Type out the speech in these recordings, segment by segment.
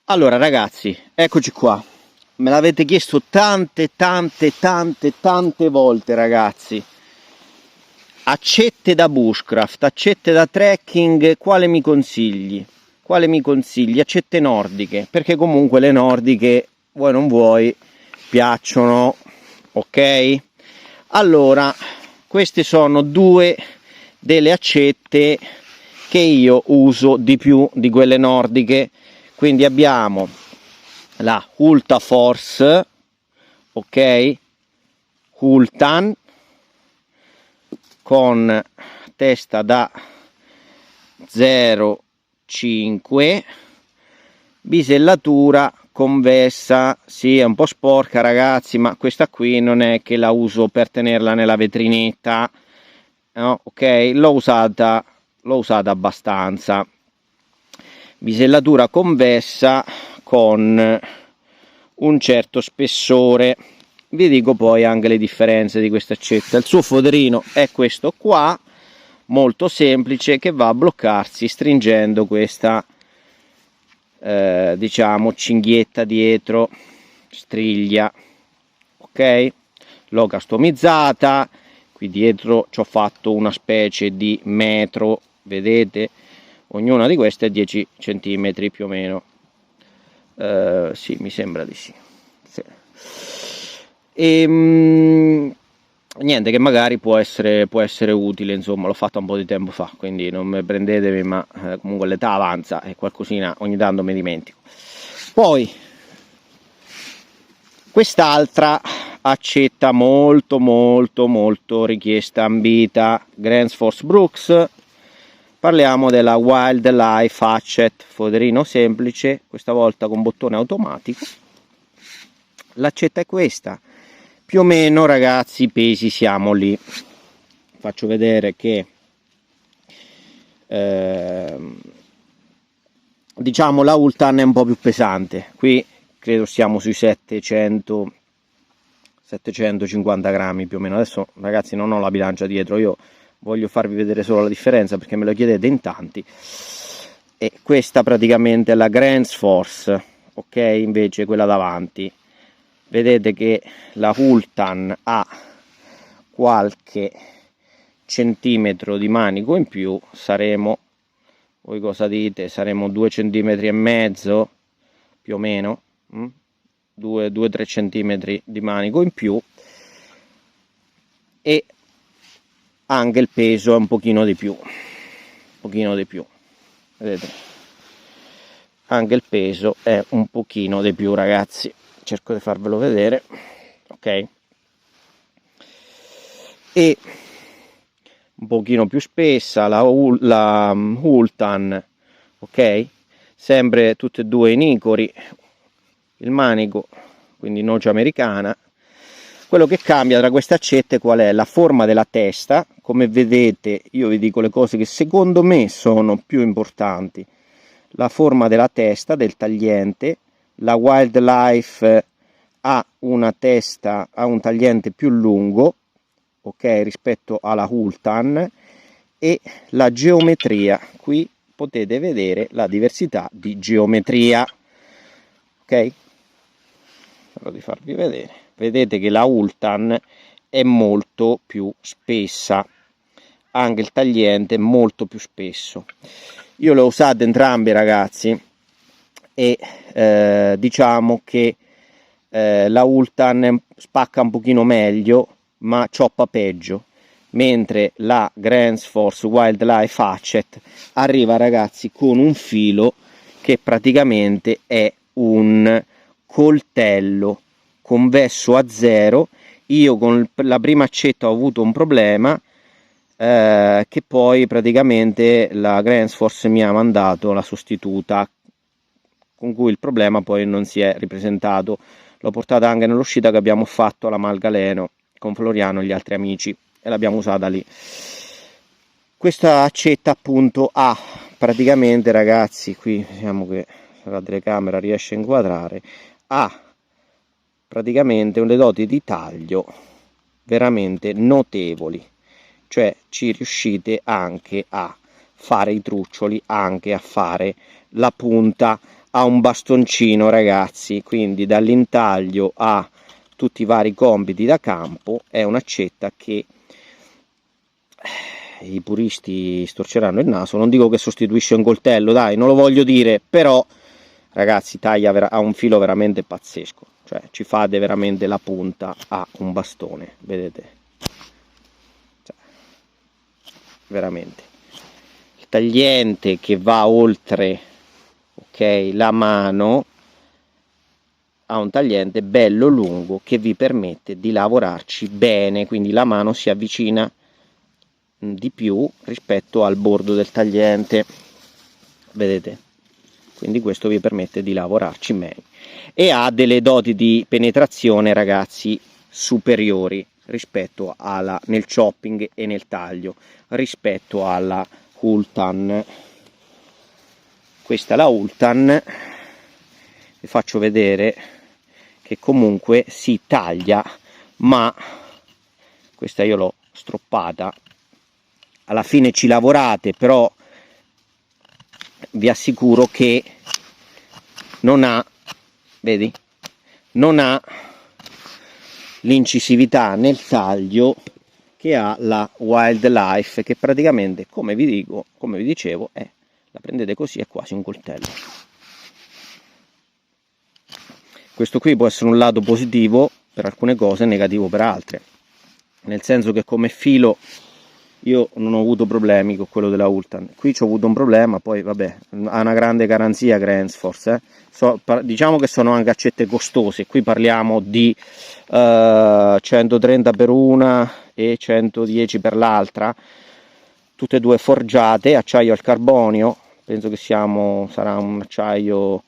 Allora ragazzi, eccoci qua. Me l'avete chiesto tante volte ragazzi. Accette da bushcraft, accette da trekking, quale mi consigli? Quale mi consigli? Accette nordiche, perché comunque le nordiche, vuoi non vuoi, piacciono, ok? Allora, queste sono due delle accette che io uso di più di quelle nordiche. Quindi abbiamo la Hulta Force, ok? Hultan con testa da 0,5, bisellatura convessa. Sì, è un po' sporca ragazzi, ma questa qui non è che la uso per tenerla nella vetrinetta, no? Ok, l'ho usata abbastanza. Bisellatura convessa con un certo spessore. Vi dico poi anche le differenze di questa accetta. Il suo foderino è questo qua, molto semplice, che va a bloccarsi stringendo questa diciamo cinghietta dietro, striglia, ok? L'ho customizzata, qui dietro ci ho fatto una specie di metro, vedete? Ognuna di queste è 10 cm più o meno. Sì, mi sembra di sì. E niente, che magari può essere utile, insomma, l'ho fatto un po' di tempo fa, quindi non mi prendetemi, ma comunque l'età avanza e qualcosina ogni tanto mi dimentico. Poi quest'altra accetta molto richiesta, ambita, Gränsfors Brooks. Parliamo della Wildlife Hatchet, foderino semplice, questa volta con bottone automatico. L'accetta è questa. Più o meno ragazzi i pesi siamo lì. Faccio vedere che diciamo la Hultan è un po' più pesante. Qui credo siamo sui 750 grammi più o meno. Adesso ragazzi non ho la bilancia dietro, io voglio farvi vedere solo la differenza perché me lo chiedete in tanti. E questa praticamente è la Gränsfors, ok? Invece quella davanti, vedete che la Hultan ha qualche centimetro di manico in più. Saremo, voi cosa dite? Saremo 2,5 centimetri più o meno, 2-3 centimetri di manico in più, e anche il peso è un pochino di più, vedete? Anche il peso è un pochino di più ragazzi, cerco di farvelo vedere, ok? E un pochino più spessa la Hultan, ok? Sempre tutte e due in icori, il manico, quindi noce americana. Quello che cambia tra queste accette qual è? La forma della testa. Come vedete, io vi dico le cose che secondo me sono più importanti. La forma della testa, del tagliente. La Wildlife ha una testa, ha un tagliente più lungo, ok, rispetto alla Hultan, e la geometria. Qui potete vedere la diversità di geometria, ok? Spero di farvi vedere. Vedete che la Hultan è molto più spessa, anche il tagliente è molto più spesso. Io le ho usate entrambe ragazzi e diciamo che la Hultan spacca un pochino meglio ma cioppa peggio, mentre la Gränsfors Wildlife Hatchet arriva ragazzi con un filo che praticamente è un coltello convesso a zero. Io con la prima accetta ho avuto un problema che poi praticamente la Gränsfors mi ha mandato la sostituta, con cui il problema poi non si è ripresentato. L'ho portata anche nell'uscita che abbiamo fatto alla Malgaleno con Floriano e gli altri amici e l'abbiamo usata lì. Questa accetta appunto ha praticamente ragazzi, qui vediamo che la telecamera riesce a inquadrare, ha praticamente le doti di taglio veramente notevoli, cioè ci riuscite anche a fare i truccioli, anche a fare la punta ha un bastoncino, ragazzi, quindi dall'intaglio a tutti i vari compiti da campo è un'accetta che i puristi storceranno il naso. Non dico che sostituisce un coltello, dai, non lo voglio dire, però ragazzi taglia ha un filo veramente pazzesco, cioè ci fate veramente la punta a un bastone, vedete, cioè, veramente il tagliente che va oltre, ok, la mano, ha un tagliente bello lungo che vi permette di lavorarci bene, quindi la mano si avvicina di più rispetto al bordo del tagliente, vedete, quindi questo vi permette di lavorarci meglio e ha delle doti di penetrazione, ragazzi, superiori rispetto alla nel chopping e nel taglio rispetto alla Hultan. Questa è la Hultan, vi faccio vedere che comunque si taglia, ma questa io l'ho stroppata. Alla fine ci lavorate, però vi assicuro che non ha, vedi, non ha l'incisività nel taglio che ha la Wildlife, che praticamente, come vi dicevo, la prendete così, è quasi un coltello. Questo qui può essere un lato positivo per alcune cose e negativo per altre, nel senso che come filo io non ho avuto problemi con quello della Hultan. Qui ci ho avuto un problema, poi vabbè, ha una grande garanzia Gransforce, diciamo che sono anche accette costose, qui parliamo di 130 per una e 110 per l'altra, tutte e due forgiate, acciaio al carbonio, penso che sarà un acciaio,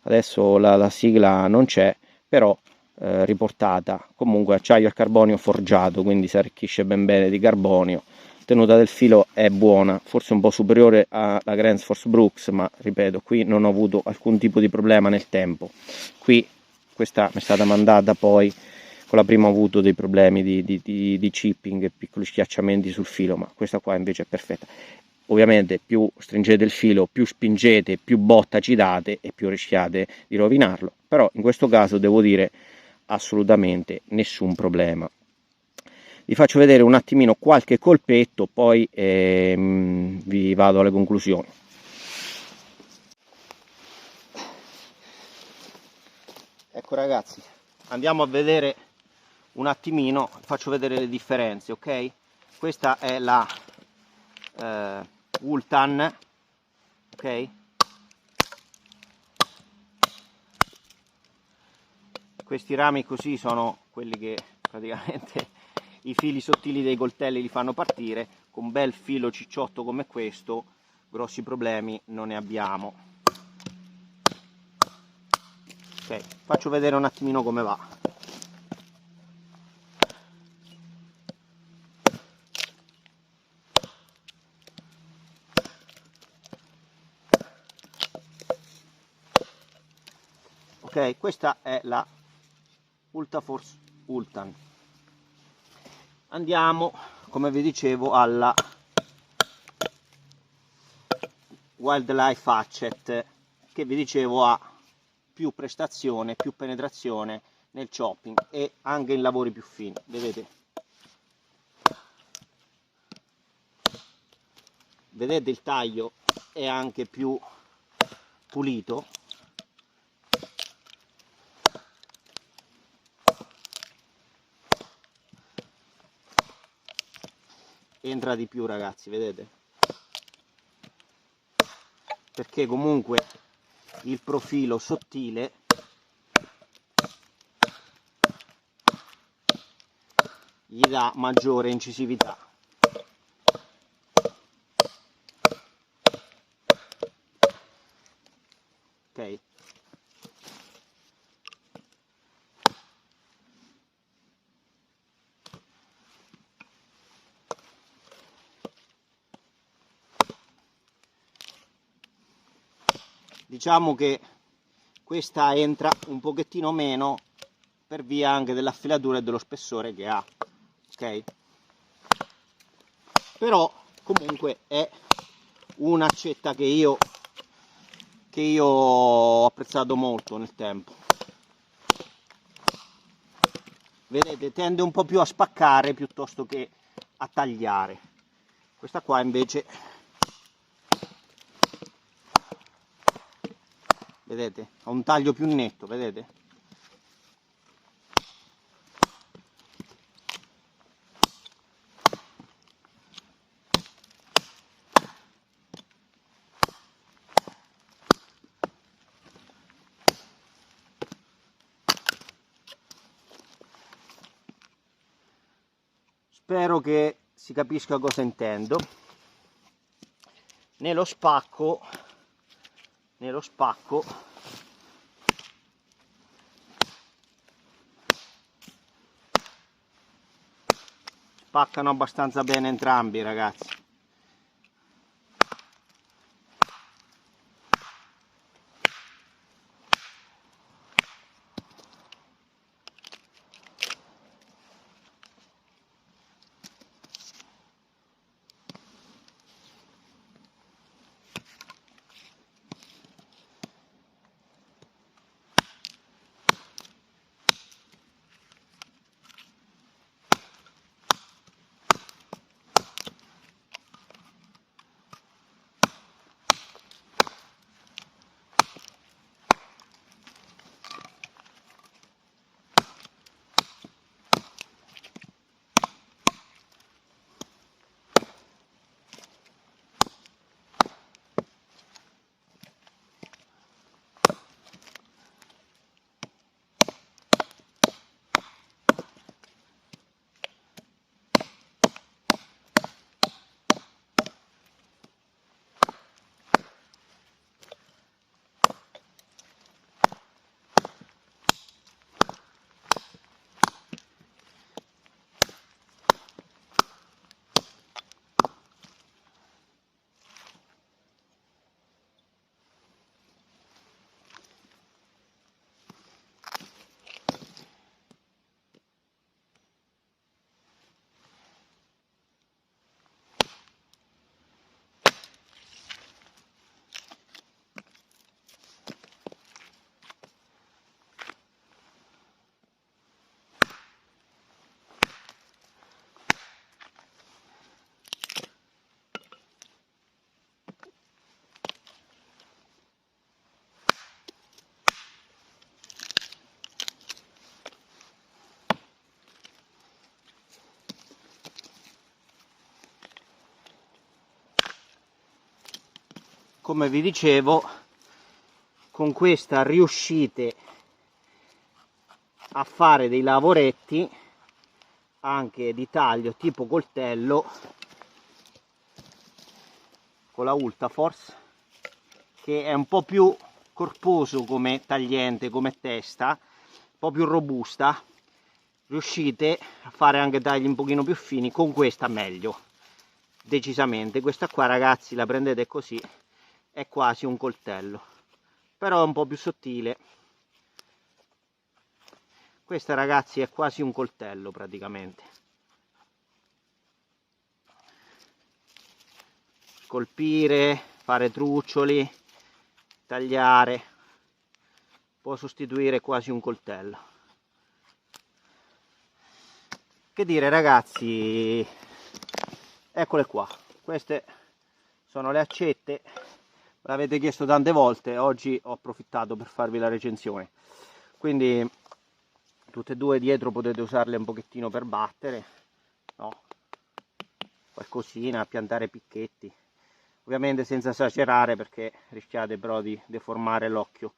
adesso la sigla non c'è, però riportata, comunque acciaio al carbonio forgiato, quindi si arricchisce ben bene di carbonio. Tenuta del filo è buona, forse un po' superiore alla Gransforce Brooks, ma ripeto, qui non ho avuto alcun tipo di problema nel tempo. Qui questa mi è stata mandata poi, con la prima ho avuto dei problemi di chipping, piccoli schiacciamenti sul filo, ma questa qua invece è perfetta. Ovviamente più stringete il filo, più spingete, più botta ci date e più rischiate di rovinarlo, però in questo caso devo dire assolutamente nessun problema. Vi faccio vedere un attimino qualche colpetto, poi vi vado alle conclusioni. Ecco ragazzi, andiamo a vedere un attimino, faccio vedere le differenze, ok? Questa è la Hultan, ok? Questi rami così sono quelli che praticamente i fili sottili dei coltelli li fanno partire. Con un bel filo cicciotto come questo grossi problemi non ne abbiamo. Ok, faccio vedere un attimino come va. Ok, questa è la Ultaforce Hultan. Andiamo, come vi dicevo, alla Wildlife Hatchet, che vi dicevo ha più prestazione, più penetrazione nel chopping e anche in lavori più fini, vedete? Vedete il taglio è anche più pulito. Entra di più ragazzi, vedete? Perché comunque il profilo sottile gli dà maggiore incisività. Ok? Diciamo che questa entra un pochettino meno per via anche dell'affilatura e dello spessore che ha, ok? Però comunque è un'accetta che che io ho apprezzato molto nel tempo. Vedete, tende un po' più a spaccare piuttosto che a tagliare. Questa qua invece, vedete, ha un taglio più netto, vedete? Spero che si capisca cosa intendo. Nello spacco spaccano abbastanza bene entrambi, ragazzi. Come vi dicevo, con questa riuscite a fare dei lavoretti anche di taglio tipo coltello con la Ultaforce, che è un po' più corposo come tagliente, come testa, un po' più robusta. Riuscite a fare anche tagli un pochino più fini con questa, meglio, decisamente. Questa qua, ragazzi, la prendete così, è quasi un coltello, però è un po' più sottile. Questa, ragazzi, è quasi un coltello praticamente. Colpire, fare truccioli, tagliare, può sostituire quasi un coltello. Che dire, ragazzi, eccole qua, queste sono le accette. Me l'avete chiesto tante volte, oggi ho approfittato per farvi la recensione. Quindi tutte e due dietro potete usarle un pochettino per battere, no? Qualcosina, piantare picchetti, ovviamente senza esagerare perché rischiate però di deformare l'occhio.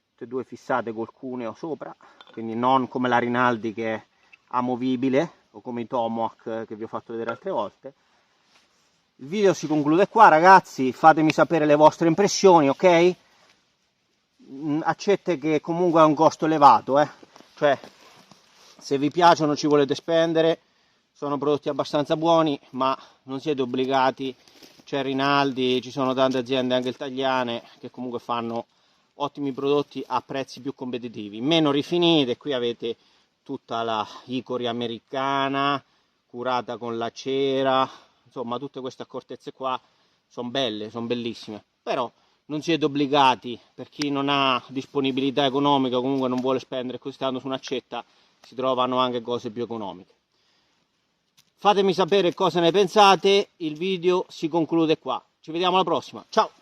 Tutte e due fissate col cuneo sopra, quindi non come la Rinaldi che è amovibile, o come i Tomahawk che vi ho fatto vedere altre volte. Il video si conclude qua, ragazzi, fatemi sapere le vostre impressioni, ok? Accette che comunque ha un costo elevato, cioè se vi piacciono, ci volete spendere, sono prodotti abbastanza buoni, ma non siete obbligati. C'è Rinaldi, ci sono tante aziende anche italiane che comunque fanno ottimi prodotti a prezzi più competitivi, meno rifinite. Qui avete tutta la Hickory americana curata con la cera, insomma tutte queste accortezze qua sono belle, sono bellissime, però non siete obbligati, per chi non ha disponibilità economica, comunque non vuole spendere così tanto su un'accetta, si trovano anche cose più economiche. Fatemi sapere cosa ne pensate, il video si conclude qua, ci vediamo alla prossima, ciao!